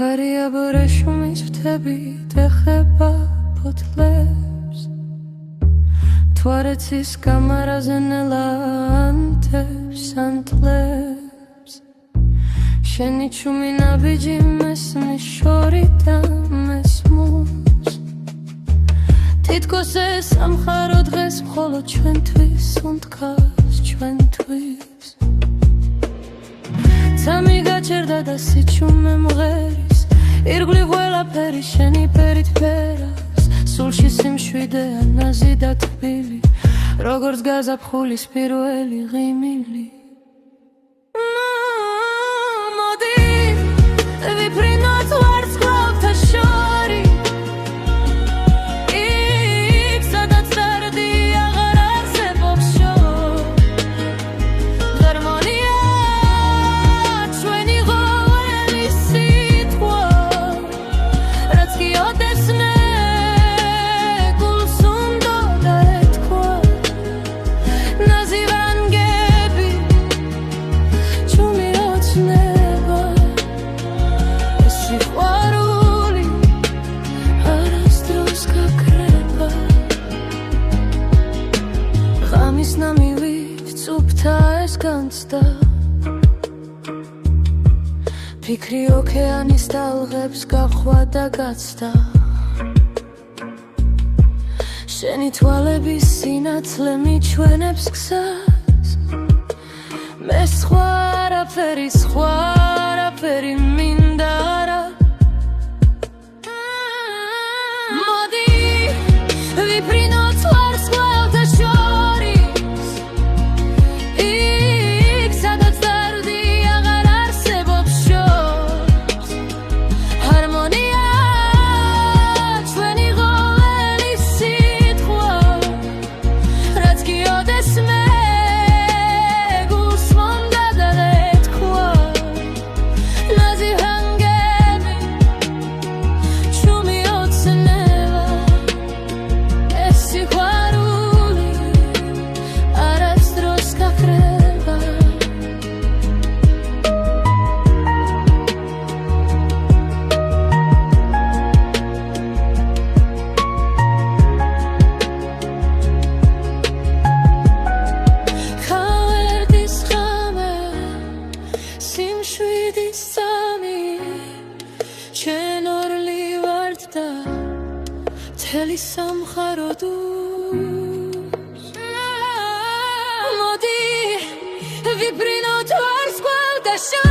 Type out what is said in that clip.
ხარია ბრეშუმის ფრთებით ეხება ფოთლებს თვარეცის კამარაზე ნელა ანთებს ანთლებს შენი ჩუმი ნაბიჯი მესმის შორიდან მესმულს თითქოს ეს სამხარო დღეს მხოლოდ ჩვენთვის უნდკას ჩვენთვის სამი გაჩერდა და სიჩუმე მღერის ირგვლივ ყველაფერი შენი ფერით ფერას სულში სიმშვიდეა ნაზი და თბილი როგორც გაზაფხულის პირველი ღიმილი მოდი ვიფრინოთ ვარსკვლავთა შორის იქ სადაც დარდი აღარ არსებობს შორს ჰარმონია ჩვენი ყოველი სიტყვა რაც კი ოდესმე ფიქრი ოკეანის ტალღებს გახვა და გაცდა შენი თვალების სინათლე მიჩვენებს გზას მე სხვა არაფერი მინდა არა მოდი ვიფრინოთ ვარსკვლავთა შორის იქ სადაც დარდი აღარ არსებობს შორს ჰარმონია ჩვენი ყოველი სიტყვა რაც კი ოდესმე მთელი სამხარო დუს მოდი ვიფრინოთ ვარსკვლავთა შორის